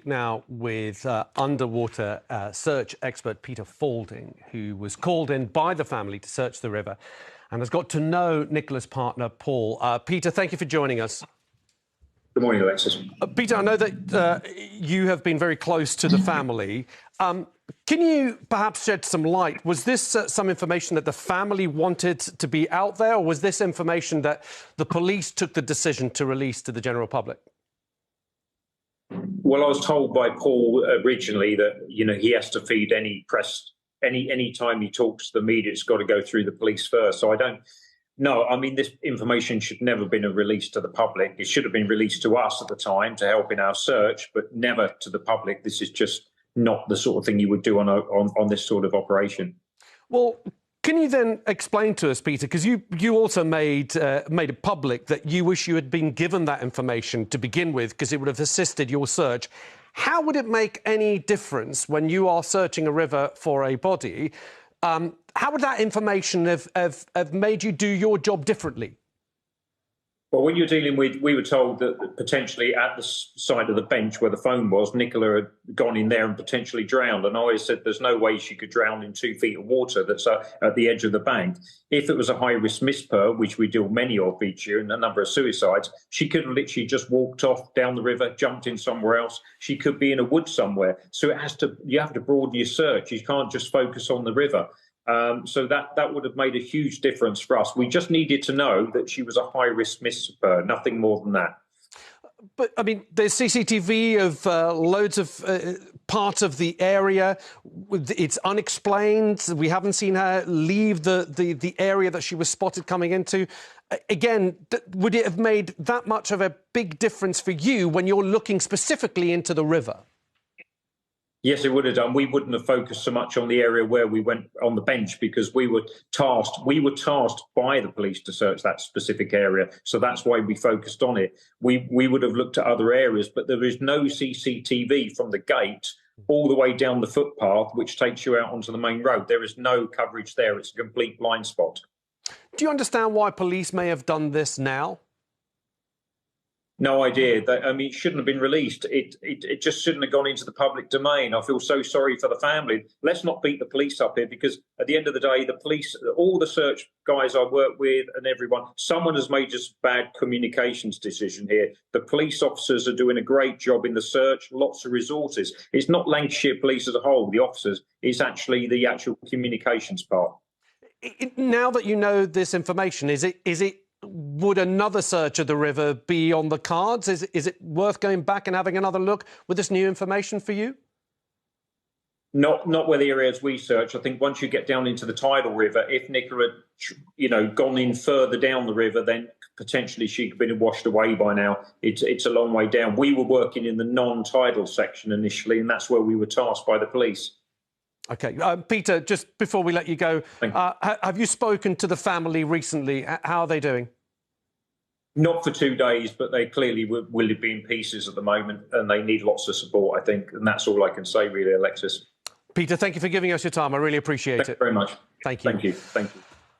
Now with underwater search expert Peter Faulding, who was called in by the family to search the river and has got to know Nicola's partner, Paul. Peter, thank you for joining us. Good morning, Alexis. Peter, I know that you have been very close to the family. Can you perhaps shed some light? Was this some information that the family wanted to be out there, or was this information that the police took the decision to release to the general public? Well, I was told by Paul originally that, he has to feed any press, any time he talks to the media, it's got to go through the police first. So I don't know. I mean, this information should never have been released to the public. It should have been released to us at the time to help in our search, but never to the public. This is just not the sort of thing you would do on this sort of operation. Well, can you then explain to us, Peter, because you also made it public that you wish you had been given that information to begin with because it would have assisted your search. How would it make any difference when you are searching a river for a body? How would that information have made you do your job differently? Well, when you're dealing with, we were told that potentially at the side of the bench where the phone was, Nicola had gone in there and potentially drowned. And I always said there's no way she could drown in 2 feet of water that's at the edge of the bank. If it was a high-risk misper, which we deal many of each year, and a number of suicides, she could have literally just walked off down the river, jumped in somewhere else. She could be in a wood somewhere. So you have to broaden your search. You can't just focus on the river. So that would have made a huge difference for us. We just needed to know that she was a high-risk misper, nothing more than that. But, I mean, there's CCTV of loads of parts of the area. It's unexplained. We haven't seen her leave the area that she was spotted coming into. Again, would it have made that much of a big difference for you when you're looking specifically into the river? Yes, it would have done. We wouldn't have focused so much on the area where we went on the bench because we were tasked by the police to search that specific area. So that's why we focused on it. We would have looked at other areas, but there is no CCTV from the gate all the way down the footpath, which takes you out onto the main road. There is no coverage there. It's a complete blind spot. Do you understand why police may have done this now? No idea. It shouldn't have been released. It just shouldn't have gone into the public domain. I feel so sorry for the family. Let's not beat the police up here because at the end of the day, the police, all the search guys I work with and everyone, someone has made just bad communications decision here. The police officers are doing a great job in the search, lots of resources. It's not Lancashire Police as a whole, the officers. It's actually the actual communications part. Now that you know this information, would another search of the river be on the cards? Is it worth going back and having another look with this new information for you? Not where the areas we search. I think once you get down into the tidal river, if Nicola had, gone in further down the river, then potentially she could have been washed away by now. It's a long way down. We were working in the non-tidal section initially, and that's where we were tasked by the police. OK. Peter, just before we let you go, have you spoken to the family recently? How are they doing? Not for 2 days, but they clearly will be in pieces at the moment, and they need lots of support, I think. And that's all I can say, really, Alexis. Peter, thank you for giving us your time. I really appreciate it. Thank you very much. Thank you. Thank you. Thank you.